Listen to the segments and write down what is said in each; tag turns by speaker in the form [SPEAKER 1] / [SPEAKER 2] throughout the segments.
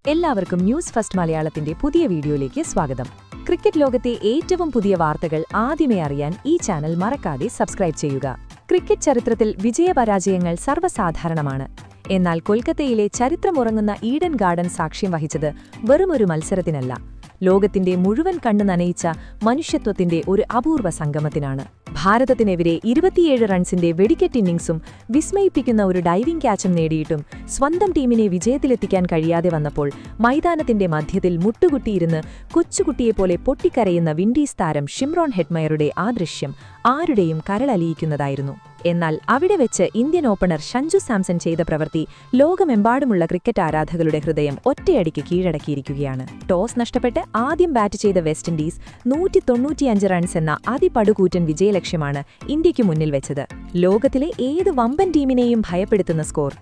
[SPEAKER 1] എല്ലാവർക്കും news first മലയാളത്തിന്റെ പുതിയ വീഡിയോയിലേക്ക് സ്വാഗതം. ക്രിക്കറ്റ് ലോകത്തെ ഏറ്റവും പുതിയ വാർത്തകൾ ആദ്യമേ അറിയാൻ ഈ ചാനൽ മറക്കാതെ സബ്സ്ക്രൈബ് ചെയ്യുക. ക്രിക്കറ്റ് ചരിത്രത്തിൽ വിജയപരാജയങ്ങൾ സർവ്വസാധാരണമാണ്. എന്നാൽ കൊൽക്കത്തയിലെ ചരിത്രമുറങ്ങുന്ന ഈഡൻ ഗാർഡൻ സാക്ഷ്യം വഹിച്ചത് വെറുമൊരു മത്സരത്തിനല്ല, ലോകത്തിന്റെ മുഴുവൻ കണ്ണു നനയിച്ച മനുഷ്യത്വത്തിന്റെ ഒരു അപൂർവ സംഗമത്തിനാണ്. ഭാരതത്തിനെതിരെ 27 റൺസിന്റെ വെടിക്കെറ്റ് ഇന്നിംഗ്സും വിസ്മയിപ്പിക്കുന്ന ഒരു ഡൈവിംഗ് ക്യാച്ചും നേടിയിട്ടും സ്വന്തം ടീമിനെ വിജയത്തിലെത്തിക്കാൻ കഴിയാതെ വന്നപ്പോൾ മൈതാനത്തിന്റെ മധ്യത്തിൽ മുട്ടുകുട്ടിയിരുന്ന് കൊച്ചുകുട്ടിയെപ്പോലെ പൊട്ടിക്കരയുന്ന വിൻഡീസ് താരം ഷിംറോൺ ഹെറ്റ്മയറുടെ ആ ദൃശ്യം ആരുടെയും കരളലിയിക്കുന്നതായിരുന്നു. എന്നാൽ അവിടെ വെച്ച് ഇന്ത്യൻ ഓപ്പണർ സഞ്ജു സാംസൺ ചെയ്ത പ്രവൃത്തി ലോകമെമ്പാടുമുള്ള ക്രിക്കറ്റ് ആരാധകരുടെ ഹൃദയം ഒറ്റയടിക്ക് കീഴടക്കിയിരിക്കുകയാണ്. ടോസ് നഷ്ടപ്പെട്ട് ആദ്യം ബാറ്റ് ചെയ്ത വെസ്റ്റ് ഇൻഡീസ് 195 റൺസ് എന്ന അതിപടുകൂറ്റൻ വിജയലക്ഷ്യമാണ് ഇന്ത്യയ്ക്കു മുന്നിൽ വെച്ചത്. ലോകത്തിലെ ഏത് വമ്പൻ ടീമിനെയും ഭയപ്പെടുത്തുന്ന സ്കോർ.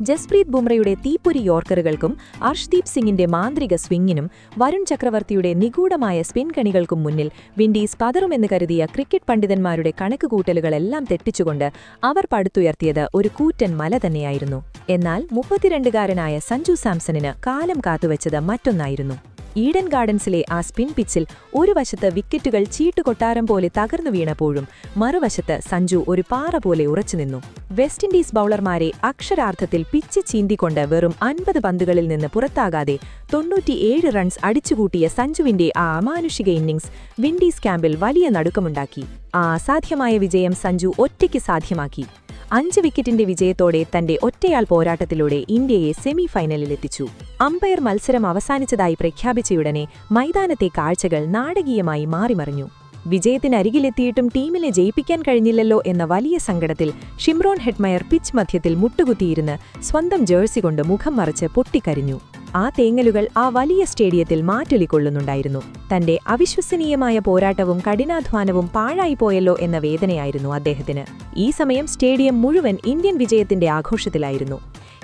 [SPEAKER 1] ജസ്പ്രീത് ബുംറയുടെ തീപ്പൊരി യോർക്കറുകൾക്കും അർഷ്ദീപ് സിംഗിന്റെ മാന്ത്രിക സ്വിംഗിനും വരുൺ ചക്രവർത്തിയുടെ നിഗൂഢമായ സ്പിൻ കണികൾക്കും മുന്നിൽ വിൻഡീസ് പതറുമെന്ന് കരുതിയ ക്രിക്കറ്റ് പണ്ഡിതന്മാരുടെ കണക്കുകൂട്ടലുകളെല്ലാം തെറ്റിച്ചുകൊണ്ട് അവർ പടുത്തുയർത്തിയത് ഒരു കൂറ്റൻ മല തന്നെയായിരുന്നു. എന്നാൽ 32കാരനായ സഞ്ജു സാംസണിന് കാലം കാത്തുവച്ചത് മറ്റൊന്നായിരുന്നു. ഈഡൻ ഗാർഡൻസിലെ ആ സ്പിൻ പിച്ചിൽ ഒരു വശത്ത് വിക്കറ്റുകൾ ചീട്ടുകൊട്ടാരം പോലെ തകർന്നു വീണപ്പോഴും മറുവശത്ത് സഞ്ജു ഒരു പാറ പോലെ ഉറച്ചുനിന്നു. വെസ്റ്റ് ഇൻഡീസ് ബൌളർമാരെ അക്ഷരാർത്ഥത്തിൽ പിച്ച് ചീന്തിക്കൊണ്ട് വെറും 50 പന്തുകളിൽ നിന്ന് പുറത്താകാതെ 97 റൺസ് അടിച്ചുകൂട്ടിയ സഞ്ജുവിന്റെ ആ അമാനുഷിക ഇന്നിംഗ്സ് വിൻഡീസ് ക്യാമ്പിൽ വലിയ നടുക്കമുണ്ടാക്കി. ആ അസാധ്യമായ വിജയം സഞ്ജു ഒറ്റയ്ക്ക് സാധ്യമാക്കി. 5 വിക്കറ്റിന്റെ വിജയത്തോടെ തന്റെ ഒറ്റയാൾ പോരാട്ടത്തിലൂടെ ഇന്ത്യയെ സെമി ഫൈനലിലെത്തിച്ചു. അമ്പയർ മത്സരം അവസാനിച്ചതായി പ്രഖ്യാപിച്ചയുടനെ മൈതാനത്തെ കാഴ്ചകൾ നാടകീയമായി മാറിമറിഞ്ഞു. വിജയത്തിനരികിലെത്തിയിട്ടും ടീമിനെ ജയിപ്പിക്കാൻ കഴിഞ്ഞില്ലല്ലോ എന്ന വലിയ സങ്കടത്തിൽ ഷിംറോൺ ഹെറ്റ്മയർ പിച്ച് മധ്യത്തിൽ മുട്ടുകുത്തിയിരുന്ന് സ്വന്തം ജേഴ്സി കൊണ്ട് മുഖം മറച്ച് പൊട്ടിക്കരിഞ്ഞു. ആ തേങ്ങലുകൾ ആ വലിയ സ്റ്റേഡിയത്തിൽ മാറ്റൊലിക്കൊള്ളുന്നുണ്ടായിരുന്നു. തന്റെ അവിശ്വസനീയമായ പോരാട്ടവും കഠിനാധ്വാനവും പാഴായിപ്പോയല്ലോ എന്ന വേദനയായിരുന്നു അദ്ദേഹത്തിന്. ഈ സമയം സ്റ്റേഡിയം മുഴുവൻ ഇന്ത്യൻ വിജയത്തിന്റെ ആഘോഷത്തിലായിരുന്നു.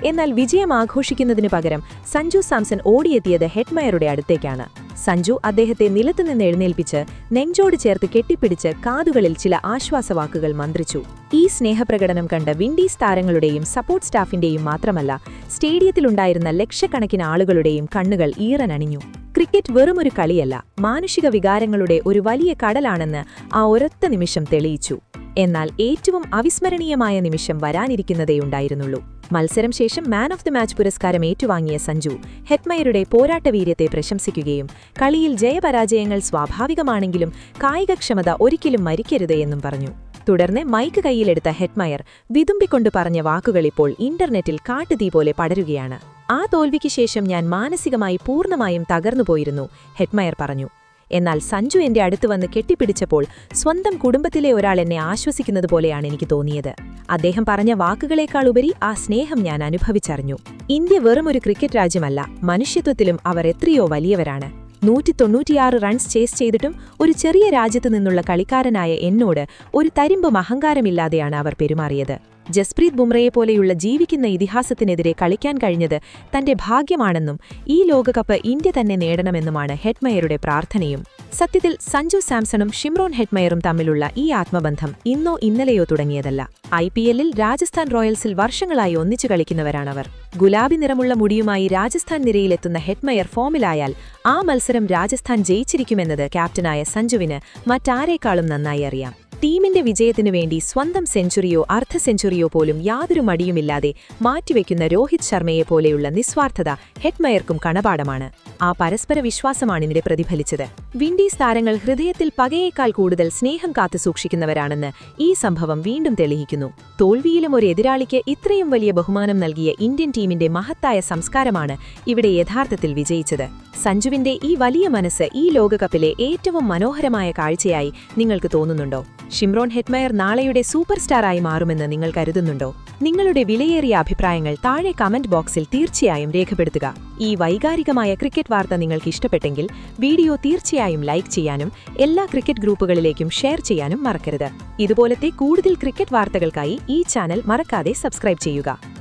[SPEAKER 1] എന്നാൽ വിജയം ആഘോഷിക്കുന്നതിനു പകരം സഞ്ജു സാംസൺ ഓടിയെത്തിയത് ഹെറ്റ്മയറുടെ അടുത്തേക്കാണ്. സഞ്ജു അദ്ദേഹത്തെ നിലത്തുനിന്ന് എഴുന്നേൽപ്പിച്ച് നെഞ്ചോട് ചേർത്ത് കെട്ടിപ്പിടിച്ച് കാതുകളിൽ ചില ആശ്വാസവാക്കുകൾ മന്ത്രിച്ചു. ഈ സ്നേഹപ്രകടനം കണ്ട വിൻഡീസ് താരങ്ങളുടെയും സപ്പോർട്ട് സ്റ്റാഫിന്റെയും മാത്രമല്ല, സ്റ്റേഡിയത്തിലുണ്ടായിരുന്ന ലക്ഷക്കണക്കിന് ആളുകളുടെയും കണ്ണുകൾ ഈറനണിഞ്ഞു. ക്രിക്കറ്റ് വെറുമൊരു കളിയല്ല, മാനുഷിക വികാരങ്ങളുടെ ഒരു വലിയ കടലാണെന്ന് ആ ഒരൊറ്റ നിമിഷം തെളിയിച്ചു. എന്നാൽ ഏറ്റവും അവിസ്മരണീയമായ നിമിഷം വരാനിരിക്കുന്നതേയുണ്ടായിരുന്നുള്ളൂ. മത്സരം ശേഷം മാൻ ഓഫ് ദി മാച്ച് പുരസ്കാരം ഏറ്റുവാങ്ങിയ സഞ്ജു ഹെറ്റ്മയറുടെ പോരാട്ടവീര്യത്തെ പ്രശംസിക്കുകയും കളിയിൽ ജയപരാജയങ്ങൾ സ്വാഭാവികമാണെങ്കിലും കായികക്ഷമത ഒരിക്കലും മരിക്കരുത് എന്നും പറഞ്ഞു. തുടർന്ന് മൈക്ക് കൈയിലെടുത്ത ഹെറ്റ്മയർ വിതുമ്പിക്കൊണ്ട് പറഞ്ഞ വാക്കുകളിപ്പോൾ ഇന്റർനെറ്റിൽ കാട്ടുതീ പോലെ പടരുകയാണ്. ആ തോൽവിക്ക് ശേഷം ഞാൻ മാനസികമായി പൂർണ്ണമായും തകർന്നുപോയിരുന്നു, ഹെറ്റ്മയർ പറഞ്ഞു. എന്നാൽ സഞ്ജു എന്റെ അടുത്ത് വന്ന് കെട്ടിപ്പിടിച്ചപ്പോൾ സ്വന്തം കുടുംബത്തിലെ ഒരാൾ എന്നെ ആശ്വസിക്കുന്നത് പോലെയാണ് എനിക്ക് തോന്നിയത്. അദ്ദേഹം പറഞ്ഞ വാക്കുകളേക്കാളുപരി ആ സ്നേഹം ഞാൻ അനുഭവിച്ചറിഞ്ഞു. ഇന്ത്യ വെറുമൊരു ക്രിക്കറ്റ് രാജ്യമല്ല, മനുഷ്യത്വത്തിലും അവർ എത്രയോ വലിയവരാണ്. 196 റൺസ് ചേസ് ചെയ്തിട്ടും ഒരു ചെറിയ രാജ്യത്തു നിന്നുള്ള കളിക്കാരനായ എന്നോട് ഒരു തരിമ്പും അഹങ്കാരമില്ലാതെയാണ് അവർ പെരുമാറിയത്. ജസ്പ്രീത് ബുംറയെപ്പോലെയുള്ള ജീവിക്കുന്ന ഇതിഹാസത്തിനെതിരെ കളിക്കാൻ കഴിഞ്ഞത് തന്റെ ഭാഗ്യമാണെന്നും ഈ ലോകകപ്പ് ഇന്ത്യ തന്നെ നേടണമെന്നുമാണ് ഹെറ്റ്മയറുടെ പ്രാർത്ഥനയും. സത്യത്തിൽ സഞ്ജു സാംസണും ഷിംറോൺ ഹെറ്റ്മയറും തമ്മിലുള്ള ഈ ആത്മബന്ധം ഇന്നോ ഇന്നലെയോ തുടങ്ങിയതല്ല. IPLൽ രാജസ്ഥാൻ റോയൽസിൽ വർഷങ്ങളായി ഒന്നിച്ചു കളിക്കുന്നവരാണവർ. ഗുലാബി നിറമുള്ള മുടിയുമായി രാജസ്ഥാൻ നിരയിലെത്തുന്ന ഹെറ്റ്മയർ ഫോമിലായാൽ ആ മത്സരം രാജസ്ഥാൻ ജയിച്ചിരിക്കുമെന്നത് ക്യാപ്റ്റനായ സഞ്ജുവിന് മറ്റാരേക്കാളും നന്നായി അറിയാം. ടീമിന്റെ വിജയത്തിനു വേണ്ടി സ്വന്തം സെഞ്ചുറിയോ അർദ്ധ സെഞ്ചുറിയോ പോലും യാതൊരു മടിയുമില്ലാതെ മാറ്റിവെക്കുന്ന രോഹിത് ശർമ്മയെപ്പോലെയുള്ള നിസ്വാർത്ഥത ഹെറ്റ്മയർക്കും കണപാഠമാണ്. ആ പരസ്പര വിശ്വാസമാണിവിടെ പ്രതിഫലിച്ചത്. വിൻഡീസ് താരങ്ങൾ ഹൃദയത്തിൽ പകയേക്കാൾ കൂടുതൽ സ്നേഹം കാത്തുസൂക്ഷിക്കുന്നവരാണെന്ന് ഈ സംഭവം വീണ്ടും തെളിയിക്കുന്നു. തോൽവിയിലും ഒരു എതിരാളിക്ക് ഇത്രയും വലിയ ബഹുമാനം നൽകിയ ഇന്ത്യൻ ടീമിന്റെ മഹത്തായ സംസ്കാരമാണ് ഇവിടെ യഥാർത്ഥത്തിൽ വിജയിച്ചത്. സഞ്ജുവിന്റെ ഈ വലിയ മനസ്സ് ഈ ലോകകപ്പിലെ ഏറ്റവും മനോഹരമായ കാഴ്ചയായി നിങ്ങൾക്ക് തോന്നുന്നുണ്ടോ? ഷിംറോൺ ഹെറ്റ്മയർ നാളെയുടെ സൂപ്പർ സ്റ്റാറായി മാറുമെന്ന് നിങ്ങൾ കരുതുന്നുണ്ടോ? നിങ്ങളുടെ വിലയേറിയ അഭിപ്രായങ്ങൾ താഴെ കമന്റ് ബോക്സിൽ തീർച്ചയായും രേഖപ്പെടുത്തുക. ഈ വൈകാരികമായ ക്രിക്കറ്റ് വാർത്ത നിങ്ങൾക്ക് ഇഷ്ടപ്പെട്ടെങ്കിൽ വീഡിയോ തീർച്ചയായും ലൈക്ക് ചെയ്യാനും എല്ലാ ക്രിക്കറ്റ് ഗ്രൂപ്പുകളിലേക്കും ഷെയർ ചെയ്യാനും മറക്കരുത്. ഇതുപോലത്തെ കൂടുതൽ ക്രിക്കറ്റ് വാർത്തകൾക്കായി ഈ ചാനൽ മറക്കാതെ സബ്സ്ക്രൈബ് ചെയ്യുക.